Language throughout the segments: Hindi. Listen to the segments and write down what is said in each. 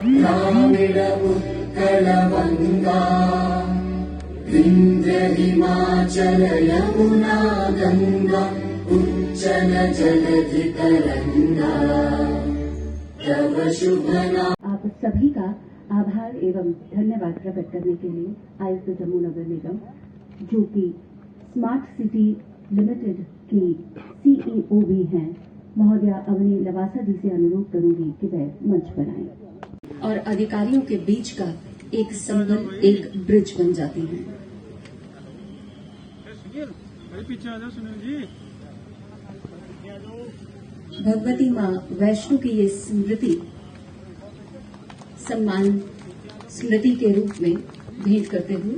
द्राविड उत्कल गंगा विंध्य हिमाचल यमुना गंगा उच्चल जलधि तरंगा तव शुभ नाम। आप सभी का आभार एवं धन्यवाद प्रकट करने के लिए आयुक्त जम्मू नगर निगम जो कि स्मार्ट सिटी लिमिटेड की CEO भी हैं महोदया अवनी लवासा जी से अनुरोध करूंगी कि वह मंच पर आएं और अधिकारियों के बीच का एक संबंध, एक ब्रिज बन जाती हैं। भगवती मां वैष्णो की ये स्मृति सम्मान स्मृति के रूप में भेंट करते हुए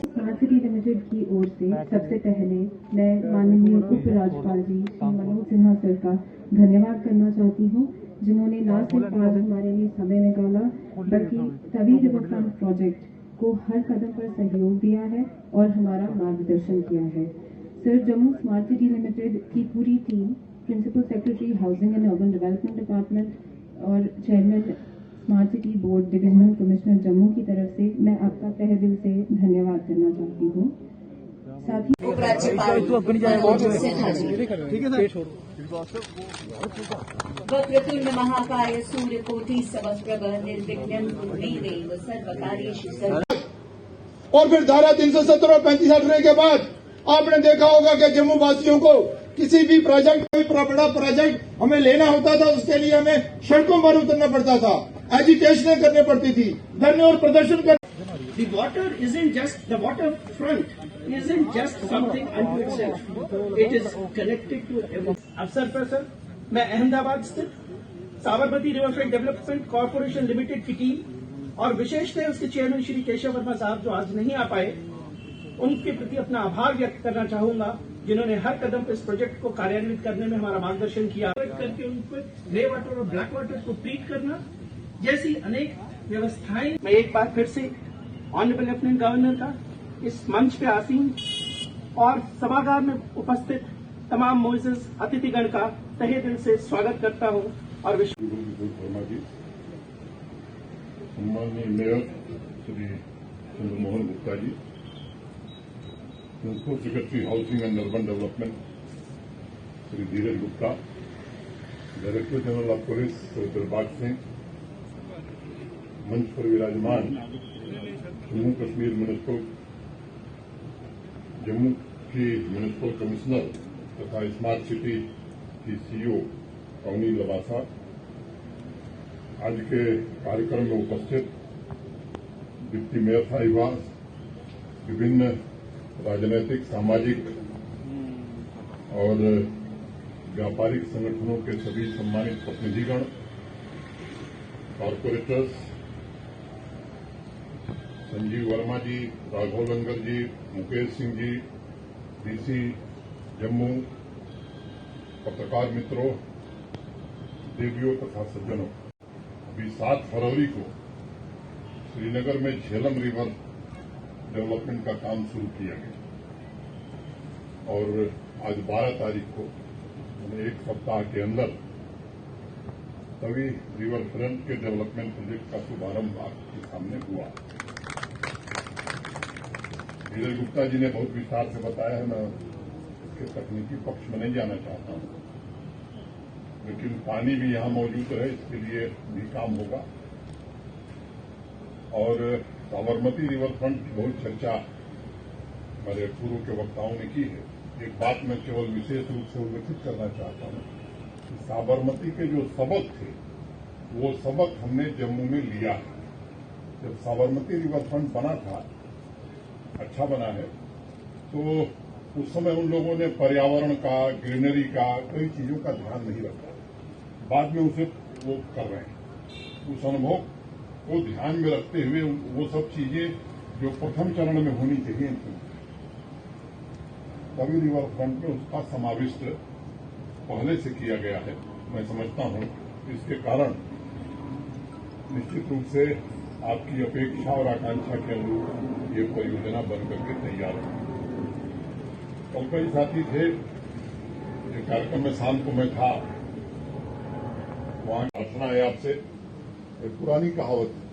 स्मार्ट सिटी लिमिटेड की ओर से सबसे पहले मैं माननीय उपराज्यपाल जी श्री मनोज सिन्हा सर का धन्यवाद करना चाहती हूँ जिन्होंने न सिर्फ आज हमारे लिए समय निकाला बल्कि तवी रिवरफ्रंट प्रोजेक्ट को हर कदम पर सहयोग दिया है और हमारा मार्गदर्शन किया है। Sir, Jammu smart city limited की पूरी team, principal secretary housing and urban development department और chairman smart city board divisional commissioner Jammu की तरफ से मैं आपका तहे दिल से धन्यवाद करना चाहती हूँ। साथ ही उपराज्यपाल सिन्हा जी वक्रतुंड महाकाय सूर्यकोटि समप्रभ निर्विघ्नं कुर्वीदेव सर्वकार्येषु सर्वदा। और फिर धारा 370 और 35 हटने के बाद आपने देखा होगा कि जम्मू वासियों को किसी भी प्रोजेक्ट, कोई बड़ा प्रोजेक्ट हमें लेना होता था, उसके लिए हमें सड़कों पर उतरना पड़ता था, एजिटेशनें करनी पड़ती थी, धरने और प्रदर्शन कर। The water isn't just the waterfront isn't just something unto itself. It is connected to everything. अवसर पर सर, मैं अहमदाबाद स्थित Sabarmati riverfront development corporation limited की टीम और विशेषतः उसके चेयरमैन श्री केशव वर्मा साहब जो आज नहीं आ पाए, उनके प्रति अपना आभार व्यक्त करना चाहूंगा जिन्होंने हर कदम पर इस प्रोजेक्ट को कार्यान्वित करने में हमारा मार्गदर्शन किया, करके उनको ग्रे वाटर और ब्लैक वाटर को ट्रीट करना जैसी अनेक व्यवस्थाएं। मैं एक बार फिर से ऑनरेबल लेफ्टिनेंट गवर्नर का इस मंच पे आसीन और सभागार में उपस्थित तमाम मोइसेस अतिथिगण का तहे दिल से स्वागत करता हूं और वर्मा जी, सम्माननीय mayor Shri Chandramohan Gupta ji, principal secretary housing and urban development Shri Dheeraj Gupta, director general of police Shri Dilbag Singh, मंच पर विराजमान जम्मू कश्मीर जम्मू की म्यूनिसिपल कमिश्नर तथा स्मार्ट सिटी की CEO अवनी लवासा, आज के कार्यक्रम में उपस्थित डिप्टी मेयर साहिबान, विभिन्न राजनीतिक, सामाजिक और व्यापारिक संगठनों के सभी सम्मानित प्रतिनिधिगण, कॉरपोरेटर्स, संजीव वर्मा जी, राघव लंगर जी, मुकेश सिंह जी, DC जम्मू, पत्रकार मित्रों, देवियों तथा सज्जनों, अभी 7 फरवरी को श्रीनगर में झेलम रिवर डेवलपमेंट का काम शुरू किया गया और आज 12 तारीख को एक सप्ताह के अंदर तवी रिवर फ्रंट के डेवलपमेंट प्रोजेक्ट का शुभारंभ आपके सामने हुआ। धीरज गुप्ता जी ने बहुत विस्तार से बताया है, मैं इसके तकनीकी पक्ष में नहीं जाना चाहता हूं, लेकिन पानी भी यहां मौजूद है, इसके लिए भी काम होगा। और साबरमती रिवरफ्रंट की बहुत चर्चा हमारे पूर्व के वक्ताओं ने की है। एक बात मैं केवल विशेष रूप से उल्लेखित करना चाहता हूं कि साबरमती के जो सबक थे, वो सबक हमने जम्मू में लिया है। जब साबरमती रिवरफ्रंट बना था, अच्छा बना है, तो उस समय उन लोगों ने पर्यावरण का, ग्रीनरी का, कई चीजों का ध्यान नहीं रखा। बाद में उसे वो कर रहे हैं। उस अनुभव को ध्यान में रखते हुए वो सब चीजें जो प्रथम चरण में होनी चाहिए थी, तभी रिवरफ्रंट में उसका समाविष्ट पहले से किया गया है। मैं समझता हूं इसके कारण निश्चित रूप से आपकी अपेक्षा और आकांक्षा के अनुरूप ये परियोजना बन करके तैयार है। कल कई साथी थे, एक कार्यक्रम में शाम को मैं था, वहां प्रार्थना है आपसे, एक पुरानी कहावत है,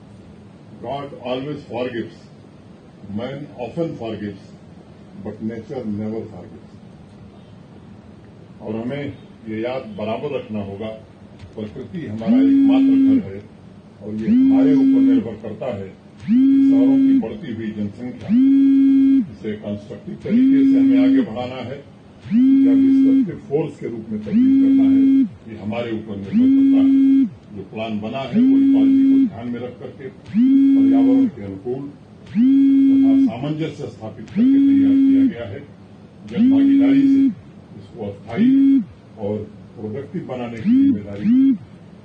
God always forgives, man often forgives, but nature never forgives. और हमें ये याद बराबर रखना होगा, प्रकृति हमारा एकमात्र घर है और ये हमारे ऊपर निर्भर करता है। शहरों की बढ़ती हुई जनसंख्या, इसे कंस्ट्रक्टिव तरीके से हमें आगे बढ़ाना है या डिस्ट्रक्टिव फोर्स के रूप में तब्दील करना है, ये हमारे ऊपर निर्भर करता है। जो प्लान बना है वो इकोलॉजी को ध्यान में रख करके पर्यावरण के अनुकूल तथा सामंजस्य स्थापित करके तैयार किया गया है। जन भागीदारी से इसको अस्थायी और प्रोडक्टिव बनाने की जिम्मेदारी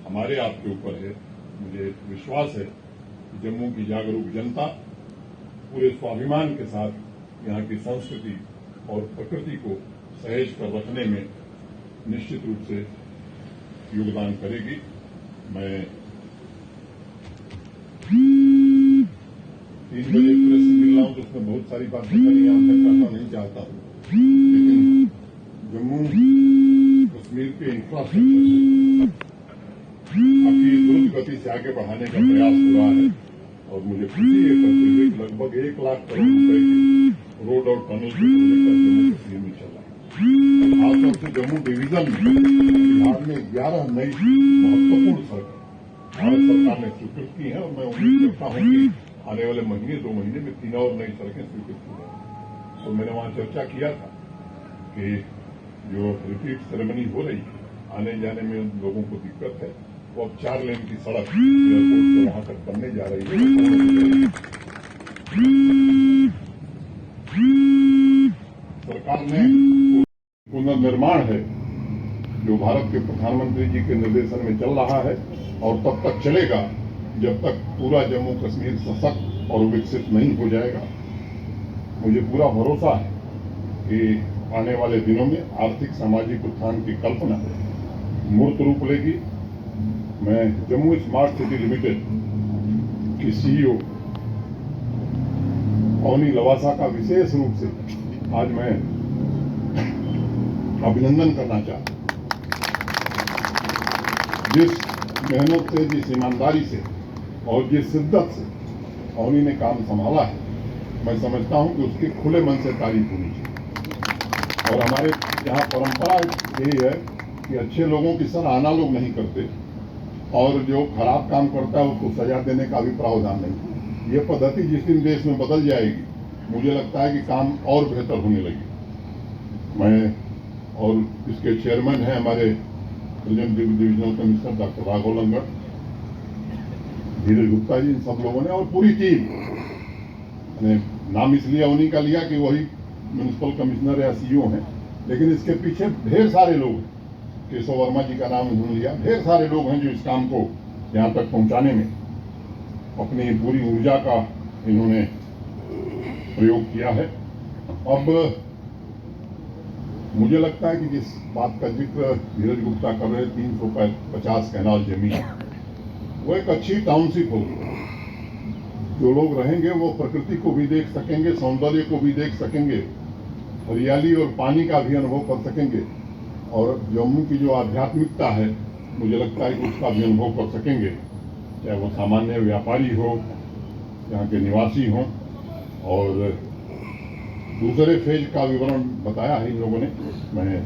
हमारे आपके ऊपर है। मुझे विश्वास है कि जम्मू की जागरूक जनता पूरे स्वाभिमान के साथ यहाँ की संस्कृति और प्रकृति को सहेज कर रखने में निश्चित रूप से योगदान करेगी। मैं 3 बजे प्रेस से मिल रहा हूं तो उसमें बहुत सारी बातें करनी यहाँ तक करना नहीं चाहता हूं, लेकिन जम्मू कश्मीर के इंफ्रास्ट्रक्चर काफी द्रुत गति से आगे बढ़ाने का प्रयास हो रहा है और मुझे खुशी है करते हुए लगभग 1 लाख करोड़ रुपए के रोड और टनल के प्रोजेक्ट जम्मू कश्मीर में चल रहा है। खासतौर से जम्मू डिवीजन में बिहार में 11 नई महत्वपूर्ण सड़कें भारत सरकार ने स्वीकृत की हैं और मैं उम्मीद करता हूं कि आने वाले महीने 2 महीने में 3 और नई सड़कें स्वीकृत की जाएंगी। तो मैंने वहां चर्चा किया था कि जो रिपीट सेरेमनी हो रही है, आने जाने में लोगों को दिक्कत है, वो अब 4 लेन की सड़क एयरपोर्ट से वहां तक बनने जा रही है। सरकार ने पुनर्निर्माण है जो भारत के प्रधानमंत्री जी के निर्देशन में चल रहा है और तब तक चलेगा जब तक पूरा जम्मू कश्मीर सशक्त और विकसित नहीं हो जाएगा। मुझे पूरा भरोसा है कि आने वाले दिनों में आर्थिक सामाजिक उत्थान की कल्पना मूर्त रूप लेगी। मैं जम्मू स्मार्ट सिटी लिमिटेड की सीईओ अवनी लवासा का विशेष रूप से आज मैं अभिनंदन करना चाहता हूं। जिस मेहनत से, जिस ईमानदारी से और जिस शिद्दत से अवनी ने काम संभाला है, मैं समझता हूं कि उसकी खुले मन से तारीफ होनी चाहिए। और हमारे यहाँ परंपरा यही है कि अच्छे लोगों की सराहना लोग नहीं करते और जो खराब काम करता है उसको सजा देने का भी प्रावधान नहीं। ये पद्धति जिस दिन देश में बदल जाएगी, मुझे लगता है कि काम और बेहतर होने लगे। मैं और इसके चेयरमैन हैं हमारे present divisional commissioner doctor Raghav Langar, Dheeraj Gupta ji, इन सब लोगों ने और पूरी टीम ने नाम इसलिए उन्हीं का लिया कि वही म्युनिसिपल कमिश्नर या सीईओ हैं, लेकिन इसके पीछे ढेर सारे लोग हैं। केशव वर्मा जी का नाम उन्होंने लिया, ढेर सारे लोग हैं जो इस काम को यहाँ तक पहुँचाने में अपनी पूरी ऊर्जा का इन्होंने प्रयोग किया है। अब मुझे लगता है कि जिस बात का जिक्र धीरज गुप्ता कर रहे 350 कैनाल जमीन, वो एक अच्छी टाउनशिप होगी। जो लोग रहेंगे वो प्रकृति को भी देख सकेंगे, सौंदर्य को भी देख सकेंगे, हरियाली और पानी का भी अनुभव कर सकेंगे और जम्मू की जो आध्यात्मिकता है, मुझे लगता है कि उसका भी अनुभव कर सकेंगे, चाहे वो सामान्य व्यापारी हो, यहाँ के निवासी हों। और दूसरे फेज का विवरण बताया है इन लोगों ने, मैं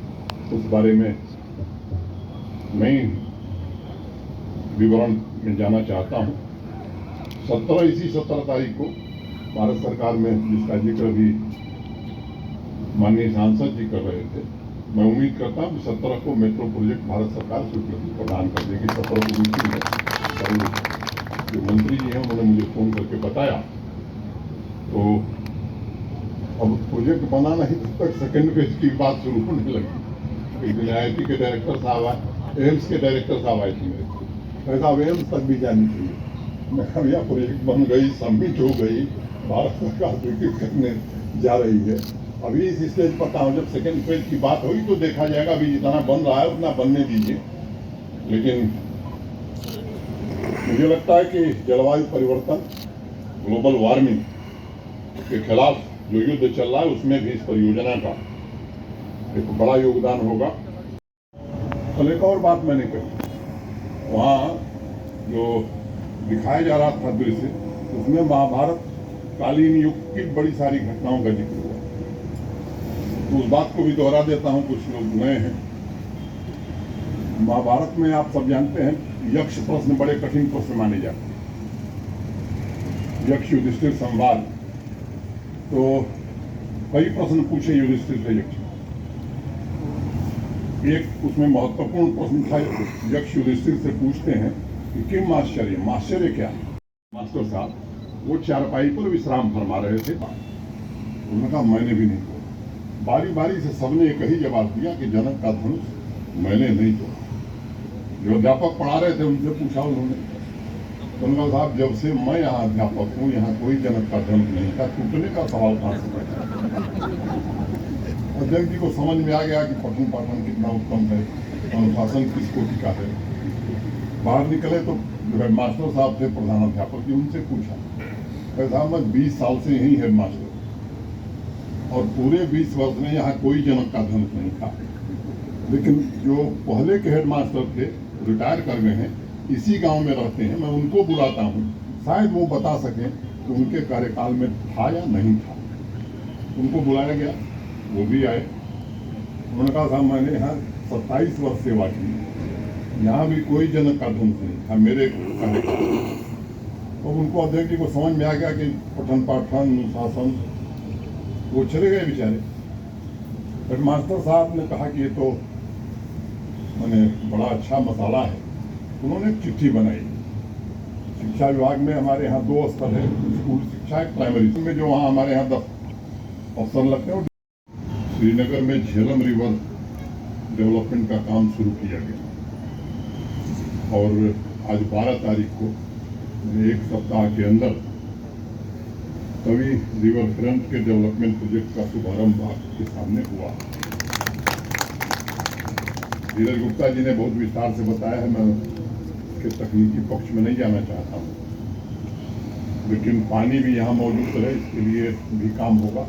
उस बारे में नई विवरण में जाना चाहता हूँ। 17 तारीख को भारत सरकार में, जिसका जिक्र भी माननीय सांसद जी कर रहे थे, मैं उम्मीद करता हूँ कि 17 को मेट्रो प्रोजेक्ट भारत सरकार स्वीकृति प्रदान कर देगी। 17 को मीटिंग है, जो मंत्री जी हैं उन्होंने मुझे फोन करके बताया। तो अब प्रोजेक्ट बनाना ही तब तक सेकेंड फेज की बात शुरू होने लगी। एक दिन IIT के डायरेक्टर साहब आए, एम्स के डायरेक्टर साहब आए थे मेरे, ऐसा एम्स तक भी जानी चाहिए। मैं कहा भैया प्रोजेक्ट बन गई, सबमिट हो गई, भारत सरकार स्वीकृत करने जा रही है, अभी इस स्टेज पर था। जब सेकेंड फेज की बात होगी तो देखा जाएगा, अभी जितना बन रहा है उतना बनने दीजिए। लेकिन मुझे लगता है कि जलवायु परिवर्तन, ग्लोबल वार्मिंग के खिलाफ जो युद्ध चल रहा है, उसमें भी इस परियोजना का एक बड़ा योगदान होगा। और एक और बात मैंने कही, वहाँ जो दिखाया जा रहा था दृश्य, उसमें महाभारत कालीन युग की बड़ी सारी घटनाओं का जिक्र हुआ। तो उस बात को भी दोहरा देता हूँ, कुछ लोग नए हैं। महाभारत में आप सब जानते हैं यक्ष प्रश्न बड़े कठिन प्रश्न माने जाते हैं। यक्ष युधिष्ठिर संवाद, तो कई प्रश्न पूछे युधिष्ठिर से यक्ष। एक उसमें महत्वपूर्ण प्रश्न था, यक्ष युधिष्ठिर से पूछते हैं कि किम आश्चर्य, आश्चर्य क्या? मास्टर साहब वो चारपाई पर विश्राम फरमा रहे थे। उन्होंने कहा मैंने भी नहीं तोड़ा। बारी बारी से सबने एक ही जवाब दिया कि जनक का धनुष मैंने नहीं तोड़ा। जो अध्यापक पढ़ा रहे थे उनसे पूछा उन्होंने, तो उन्होंने कहा साहब जब से मैं यहाँ अध्यापक हूँ, यहाँ कोई जनक का धनुष नहीं था, टूटने का सवाल कहाँ से बैठा। अध्यक्ष जी को समझ में आ गया कि पठन पाठन कितना उत्तम है, अनुशासन किस कोटि का है। बाहर निकले तो हेड मास्टर साहब थे प्रधानाध्यापक जी, उनसे पूछा, साहब मैं 20 साल से यही हेड मास्टर और पूरे 20 वर्ष में यहाँ कोई जनक का धनुष नहीं था, लेकिन जो पहले के हेड मास्टर थे रिटायर कर गए हैं, इसी गांव में रहते हैं, मैं उनको बुलाता हूँ, शायद वो बता सकें कि उनके कार्यकाल में था या नहीं था। उनको बुलाया गया, वो भी आए। उन्होंने कहा साहब मैंने यहाँ 27 वर्ष सेवा की, यहाँ भी कोई जनक का धनुष नहीं था मेरे कार्यकाल। तो उनको अध्यक्ष जी को समझ में आ गया कि पठन पाठन अनुशासन, वो चले गए बेचारे। हेड मास्टर साहब ने कहा कि ये तो मैंने बड़ा अच्छा मसाला है। उन्होंने एक चिट्ठी बनाई। शिक्षा विभाग में हमारे यहाँ 2 स्तर है, स्कूल शिक्षा एक प्राइमरी में, जो वहाँ हमारे यहाँ 10 अफसर लगते हैं। श्रीनगर में झेलम रिवर डेवलपमेंट का काम शुरू किया गया और आज 12 तारीख को एक सप्ताह के अंदर तभी रिवर फ्रंट के डेवलपमेंट प्रोजेक्ट का शुभारंभ आपके सामने हुआ। धीरज गुप्ता जी ने बहुत विस्तार से बताया है, मैं इसके तकनीकी पक्ष में नहीं जाना चाहता हूँ, लेकिन पानी भी यहाँ मौजूद रहे इसके लिए भी काम होगा।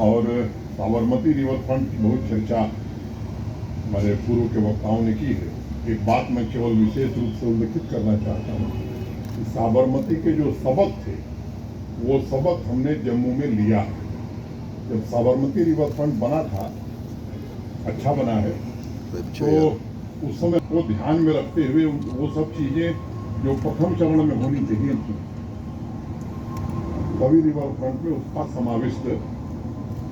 और साबरमती रिवर फ्रंट की बहुत चर्चा हमारे पूर्व के वक्ताओं ने की है। एक बात मैं केवल विशेष रूप से उल्लेखित करना चाहता हूँ कि साबरमती के जो सबक थे वो सबक हमने जम्मू में लिया है। जब साबरमती रिवर फ्रंट बना था, अच्छा बना है, तो उस समय को ध्यान में रखते हुए वो सब चीजें जो प्रथम चरण में होनी चाहिए थी, तभी रिवर फ्रंट में उसका समावेश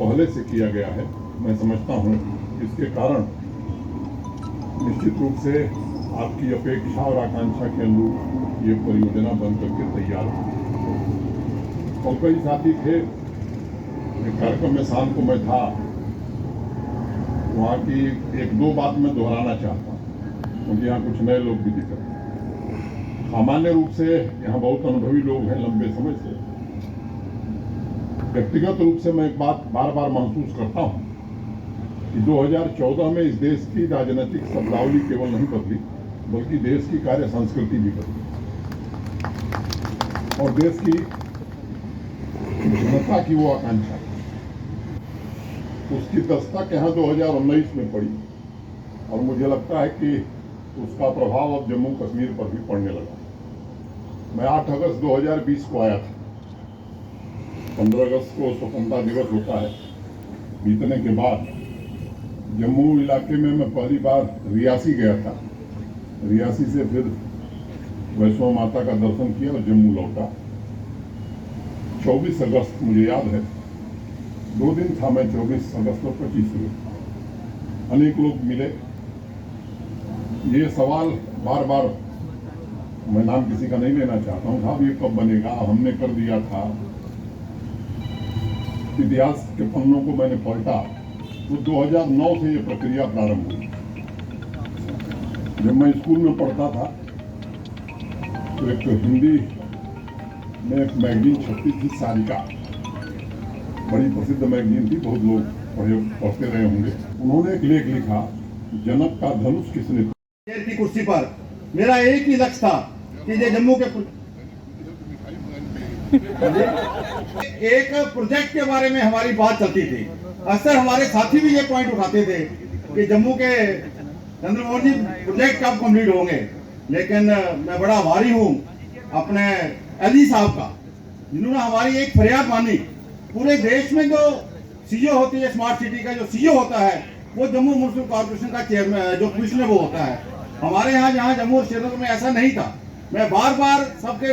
पहले से किया गया है। मैं समझता हूँ इसके कारण निश्चित रूप से आपकी अपेक्षा और आकांक्षा के अनुरूप ये परियोजना बन करके तैयार हुई। और कई साथी थे, एक कार्यक्रम में शाम को मैं था, वहाँ की 1-2 बात मैं दोहराना चाहता हूँ, क्योंकि यहाँ कुछ नए लोग भी दिख रहे हैं। सामान्य रूप से यहाँ बहुत अनुभवी लोग हैं लंबे समय से। व्यक्तिगत रूप से मैं एक बात बार बार महसूस करता हूँ कि 2014 में इस देश की राजनीतिक शब्दावली केवल नहीं बदली, बल्कि देश की कार्य संस्कृति भी बदली और देश की जनता की वो आकांक्षा, उसकी दस्तक यहाँ 2019 में पड़ी और मुझे लगता है कि उसका प्रभाव अब जम्मू कश्मीर पर भी पड़ने लगा। मैं 8 अगस्त 2020 को आया था। 15 अगस्त को स्वतंत्रता दिवस होता है। बीतने के बाद जम्मू इलाके में मैं पहली बार रियासी गया था। रियासी से फिर वैष्णो माता का दर्शन किया और जम्मू लौटा। 24 अगस्त मुझे याद है, 2 दिन था मैं, 24 अगस्त और 25 को अनेक लोग मिले। ये सवाल बार बार, मैं नाम किसी का नहीं लेना चाहता हूँ, साहब ये कब बनेगा, हमने कर दिया था। इतिहास के पन्नों को मैंने पलटा तो 2009 से ये प्रक्रिया प्रारंभ हुई। जब मैं स्कूल में पढ़ता था तो एक हिंदी में एक मैगजीन छपती थी, सारिका, बड़ी प्रसिद्ध मैगजीन थी, बहुत लोग पढ़ते रहे होंगे। उन्होंने एक लेख लिखा, जनक का धनुष किसने शेर की कुर्सी पर। मेरा एक ही लक्ष्य था कि ये जम्मू के एक प्रोजेक्ट के बारे में हमारी बात चलती थी। अक्सर हमारे साथी भी ये पॉइंट उठाते थे कि जम्मू के चंद्रमोहन जी प्रोजेक्ट कब कंप्लीट होंगे, लेकिन मैं बड़ा आभारी हूँ अपने एलजी साहब का, जिन्होंने हमारी एक फरियाद मानी। पूरे देश में जो सीईओ होती है, स्मार्ट सिटी का जो सीईओ होता है वो जम्मू म्युनिसिपल कॉर्पोरेशन का चेयरमैन जो कमिश्नर वो होता है। हमारे यहाँ जम्मू और श्रीनगर में ऐसा नहीं था। मैं बार बार सबके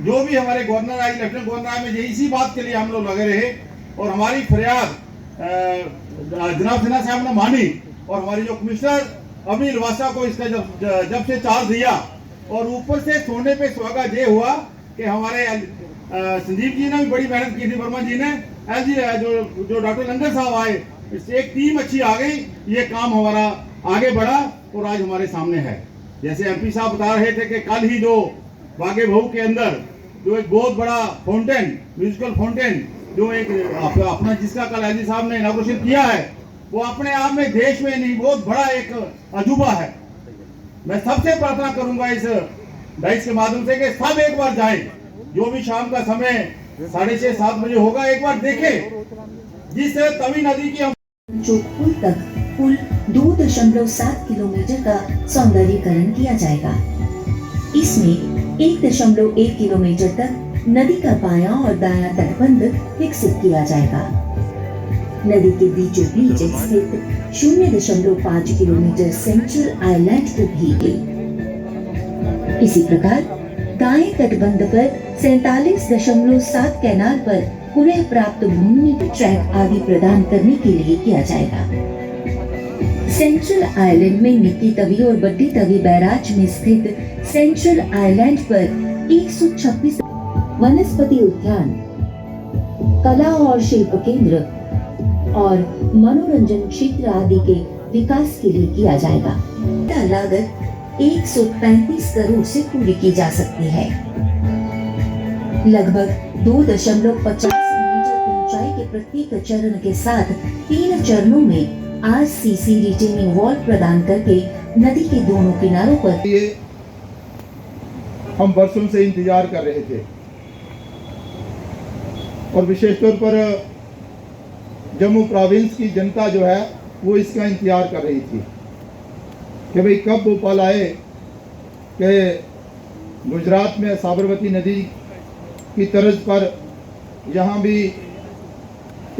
जो भी हमारे गवर्नर आए, लेफ्टिनेंट गवर्नर आए, में इसी बात के लिए हम लोग लगे रहे और हमारी फरियाद जनाब सिन्हा साहब ने मानी और हमारी जो कमिश्नर अभी लवासा को इसका जब से चार्ज दिया और ऊपर से सोने पे सुहागा ये हुआ कि हमारे संजीव जी ने भी बड़ी मेहनत की थी, वर्मा जी ने, एलजी जो डॉक्टर लंगर साहब आए, इससे एक टीम अच्छी आ गई, ये काम हमारा आगे बढ़ा और आज हमारे सामने है। जैसे एमपी साहब बता रहे थे कि कल ही जो बागे बहू के अंदर जो एक बहुत बड़ा फाउंटेन, म्यूजिकल फाउंटेन, जो एक अपना जिसका कल एलजी साहब ने इनॉग्रेशन किया है, वो अपने आप में देश में नहीं बहुत बड़ा एक अजूबा है। मैं सबसे प्रार्थना करूंगा इस डाइस के माध्यम से कि सब एक बार जाएं, जो भी शाम का समय 6:30-7 बजे होगा, एक बार देखें जिस तवी नदी की हम जोधपुर तक कुल 2.7 किलोमीटर का सौंदर्यीकरण किया जाएगा। इसमें 1.1 किलोमीटर तक नदी का बायां और दायां तटबंध विकसित किया जाएगा। नदी के बीचों बीच स्थित 0.5 किलोमीटर सेंट्रल आइलैंड को भी इसी प्रकार दाएं तटबंध पर 47.7 कैनाल पर पुनः प्राप्त भूमि ट्रैक आदि प्रदान करने के लिए किया जाएगा। सेंट्रल आइलैंड में निक्की तवी और बड्डी तवी बैराज में स्थित सेंट्रल आइलैंड पर 126 वनस्पति उद्यान, कला और शिल्प केंद्र और मनोरंजन क्षेत्र आदि के विकास के लिए किया जाएगा। लागत 135 करोड़ से पूरी की जा सकती है। लगभग 2.50 मीटर ऊंचाई के प्रत्येक चरण के साथ 3 चरणों में आरसीसी रिटेनिंग वॉल प्रदान करके नदी के दोनों किनारों पर ये हम वर्षों से इंतजार कर रहे थे और विशेष तौर पर जम्मू प्रोविंस की जनता जो है वो इसका इंतजार कर रही थी कि भाई कब वो पल आए कि गुजरात में साबरमती नदी की तर्ज पर यहाँ भी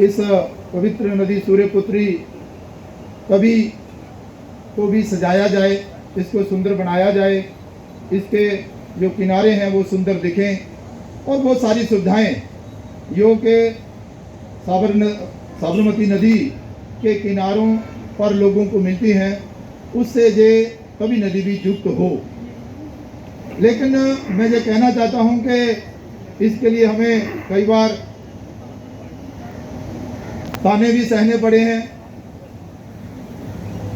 इस पवित्र नदी सूर्यपुत्री तवी को भी सजाया जाए, इसको सुंदर बनाया जाए, इसके जो किनारे हैं वो सुंदर दिखें और बहुत सारी सुविधाएं जो कि साबरमती नदी के किनारों पर लोगों को मिलती हैं, उससे ये तवी नदी भी युक्त हो। लेकिन मैं ये कहना चाहता हूं कि इसके लिए हमें कई बार ताने भी सहने पड़े हैं,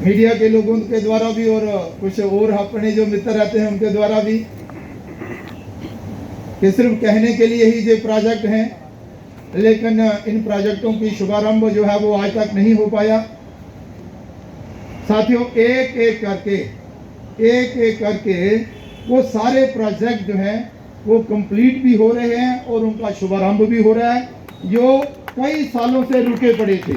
मीडिया के लोगों के द्वारा भी और कुछ और अपने जो मित्र रहते हैं उनके द्वारा भी, कि सिर्फ कहने के लिए ही ये प्रोजेक्ट हैं, लेकिन इन प्रोजेक्टों की शुभारंभ जो है वो आज तक नहीं हो पाया। साथियों, एक एक करके वो सारे प्रोजेक्ट जो हैं वो कंप्लीट भी हो रहे हैं और उनका शुभारंभ भी हो रहा है, जो कई सालों से रुके पड़े थे।